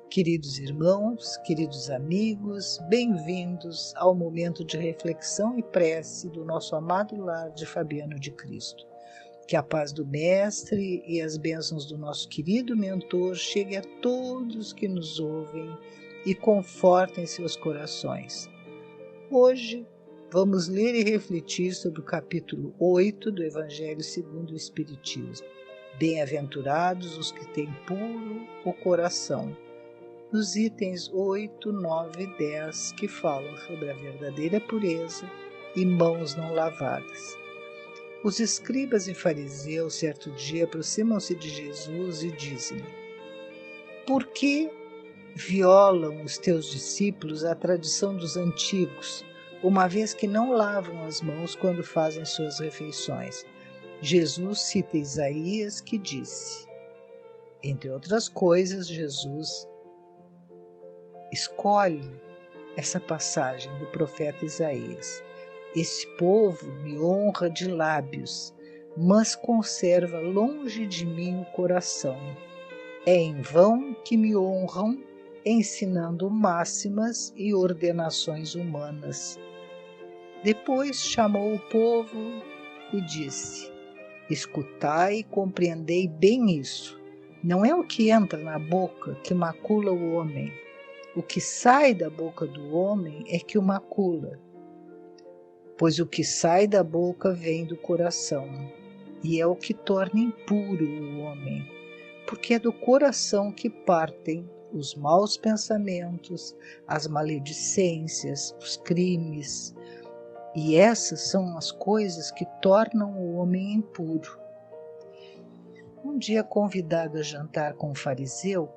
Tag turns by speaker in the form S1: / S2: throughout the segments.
S1: Queridos irmãos, queridos amigos, bem-vindos ao momento de reflexão e prece do nosso amado lar de Fabiano de Cristo. Que a paz do Mestre e as bênçãos do nosso querido mentor chegue a todos que nos ouvem e confortem seus corações. Hoje vamos ler e refletir sobre o capítulo 8 do Evangelho segundo o Espiritismo. Bem-aventurados os que têm puro o coração. Nos itens 8, 9 e 10 que falam sobre a verdadeira pureza e mãos não lavadas. Os escribas e fariseus certo dia aproximam-se de Jesus e dizem-lhe: por que violam os teus discípulos a tradição dos antigos, uma vez que não lavam as mãos quando fazem suas refeições? Jesus cita Isaías que disse, entre outras coisas, Jesus escolhe essa passagem do profeta Isaías. Esse povo me honra de lábios, mas conserva longe de mim o coração. É em vão que me honram, ensinando máximas e ordenações humanas. Depois chamou o povo e disse: escutai e compreendei bem isso. Não é o que entra na boca que macula o homem. O que sai da boca do homem é que o macula, pois o que sai da boca vem do coração, e é o que torna impuro o homem, porque é do coração que partem os maus pensamentos, as maledicências, os crimes, e essas são as coisas que tornam o homem impuro. Um dia convidado a jantar com um fariseu,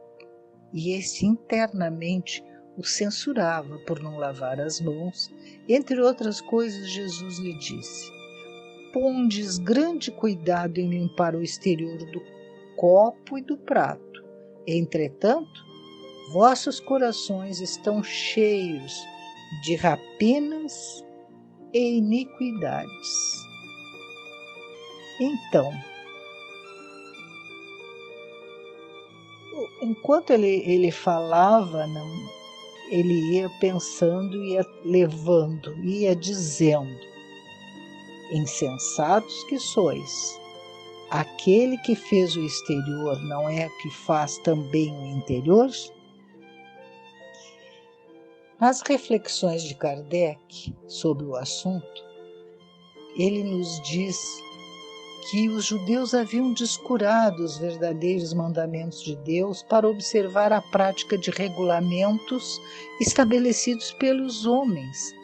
S1: e esse internamente o censurava por não lavar as mãos. Entre outras coisas, Jesus lhe disse: pondes grande cuidado em limpar o exterior do copo e do prato. Entretanto, vossos corações estão cheios de rapinas e iniquidades. Então, enquanto ele falava, ele ia pensando, ia levando, ia dizendo: insensatos que sois, aquele que fez o exterior não é que faz também o interior? Nas reflexões de Kardec sobre o assunto, ele nos diz que os judeus haviam descurado os verdadeiros mandamentos de Deus para observar a prática de regulamentos estabelecidos pelos homens,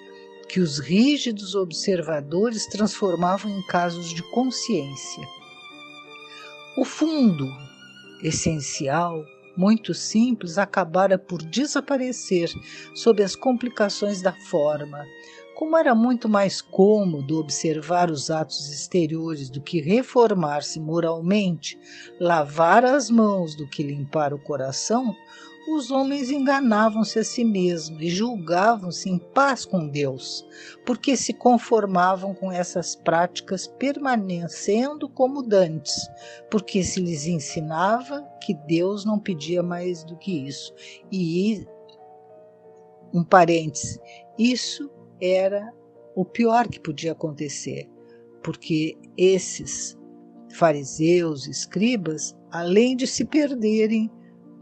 S1: que os rígidos observadores transformavam em casos de consciência. O fundo essencial, muito simples, acabara por desaparecer sob as complicações da forma. Como era muito mais cômodo observar os atos exteriores do que reformar-se moralmente, lavar as mãos do que limpar o coração, os homens enganavam-se a si mesmos e julgavam-se em paz com Deus, porque se conformavam com essas práticas permanecendo como dantes, porque se lhes ensinava que Deus não pedia mais do que isso. E, um parêntese, isso era o pior que podia acontecer, porque esses fariseus, escribas, além de se perderem,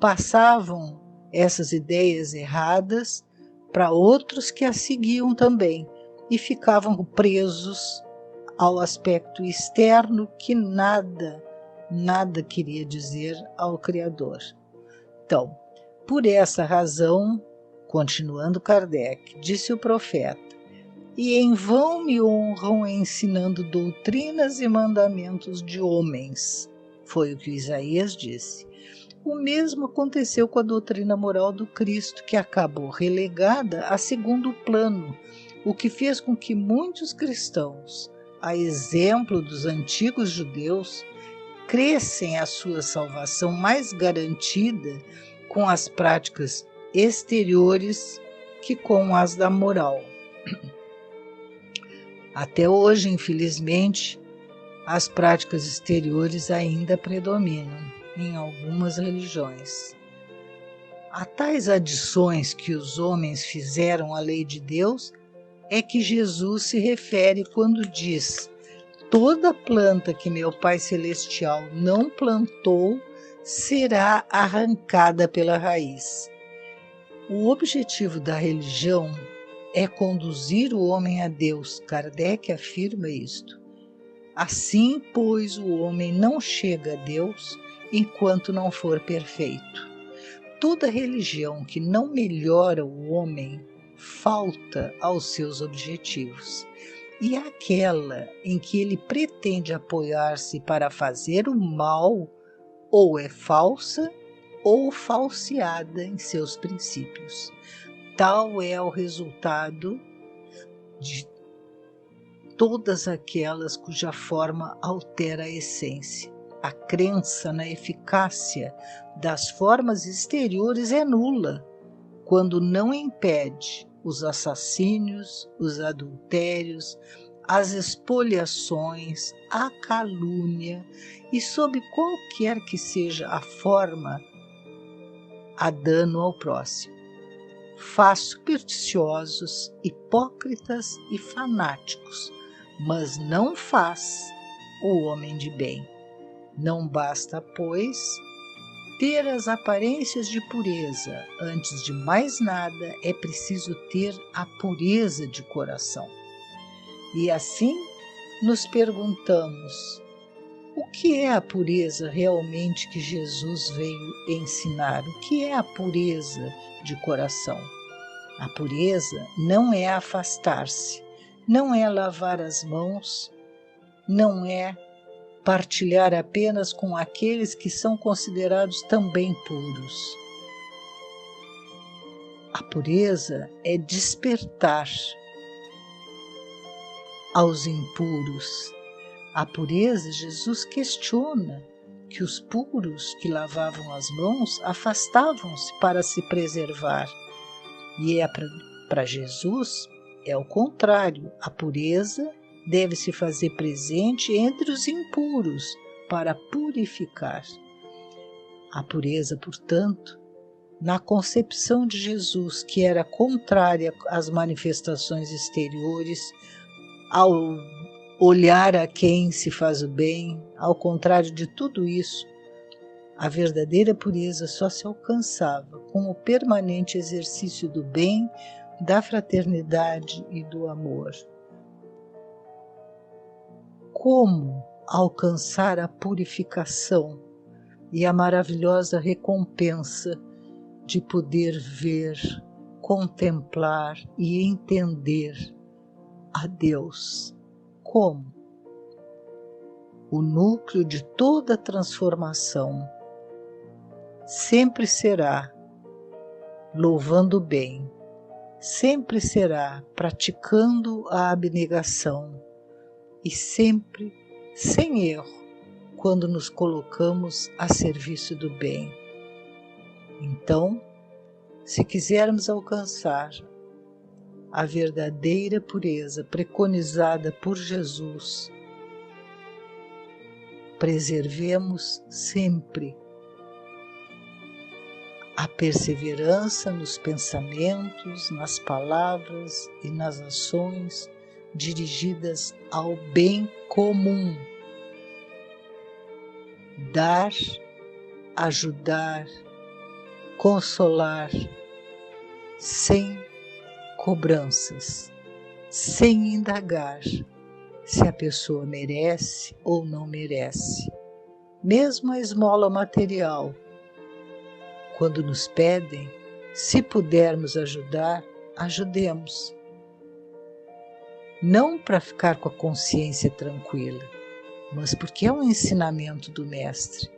S1: passavam essas ideias erradas para outros que as seguiam também e ficavam presos ao aspecto externo que nada queria dizer ao Criador. Então, por essa razão, continuando Kardec, disse o profeta: e em vão me honram ensinando doutrinas e mandamentos de homens. Foi o que Isaías disse. O mesmo aconteceu com a doutrina moral do Cristo, que acabou relegada a segundo plano, o que fez com que muitos cristãos, a exemplo dos antigos judeus, crescem a sua salvação mais garantida com as práticas exteriores que com as da moral. Até hoje, infelizmente, as práticas exteriores ainda predominam em algumas religiões. A tais adições que os homens fizeram à lei de Deus é que Jesus se refere quando diz: toda planta que meu Pai Celestial não plantou será arrancada pela raiz. O objetivo da religião é conduzir o homem a Deus. Kardec afirma isto. Assim, pois, o homem não chega a Deus enquanto não for perfeito. Toda religião que não melhora o homem falta aos seus objetivos. E aquela em que ele pretende apoiar-se para fazer o mal, ou é falsa ou falseada em seus princípios. Tal é o resultado de todas aquelas cuja forma altera a essência. A crença na eficácia das formas exteriores é nula, quando não impede os assassínios, os adultérios, as espoliações, a calúnia e, sob qualquer que seja a forma, a dano ao próximo. Faz supersticiosos, hipócritas e fanáticos, mas não faz o homem de bem. Não basta, pois, ter as aparências de pureza. Antes de mais nada, é preciso ter a pureza de coração. E assim nos perguntamos: o que é a pureza realmente que Jesus veio ensinar? O que é a pureza de coração? A pureza não é afastar-se, não é lavar as mãos, não é partilhar apenas com aqueles que são considerados também puros. A pureza é despertar aos impuros. A pureza, Jesus questiona que os puros que lavavam as mãos afastavam-se para se preservar. E para Jesus é o contrário. A pureza deve se fazer presente entre os impuros para purificar. A pureza, portanto, na concepção de Jesus, que era contrária às manifestações exteriores, ao olhar a quem se faz o bem, ao contrário de tudo isso, a verdadeira pureza só se alcançava com o permanente exercício do bem, da fraternidade e do amor. Como alcançar a purificação e a maravilhosa recompensa de poder ver, contemplar e entender a Deus? Como? O núcleo de toda transformação sempre será louvando o bem, sempre será praticando a abnegação e sempre sem erro quando nos colocamos a serviço do bem. Então, se quisermos alcançar a verdadeira pureza preconizada por Jesus, preservemos sempre a perseverança nos pensamentos, nas palavras e nas ações dirigidas ao bem comum. Dar, ajudar, consolar, sem cobranças, sem indagar se a pessoa merece ou não merece. Mesmo a esmola material, quando nos pedem, se pudermos ajudar, ajudemos. Não para ficar com a consciência tranquila, mas porque é um ensinamento do Mestre,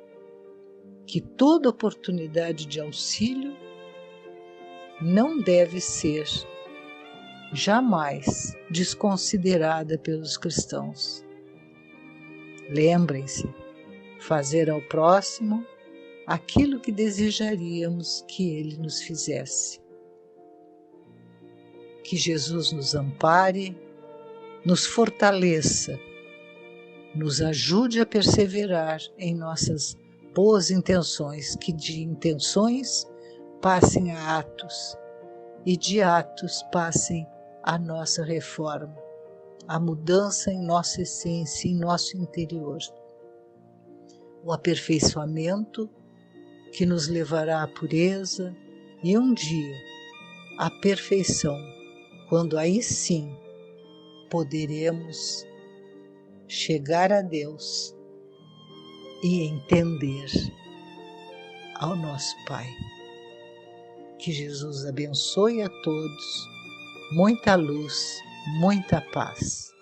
S1: que toda oportunidade de auxílio não deve ser jamais desconsiderada pelos cristãos. Lembrem-se, fazer ao próximo aquilo que desejaríamos que ele nos fizesse. Que Jesus nos ampare, nos fortaleça, nos ajude a perseverar em nossas boas intenções, que de intenções passem a Atos e de Atos passem a nossa reforma, a mudança em nossa essência, em nosso interior, o aperfeiçoamento que nos levará à pureza e um dia à perfeição, quando aí sim poderemos chegar a Deus e entender ao nosso Pai. Que Jesus abençoe a todos, muita luz, muita paz.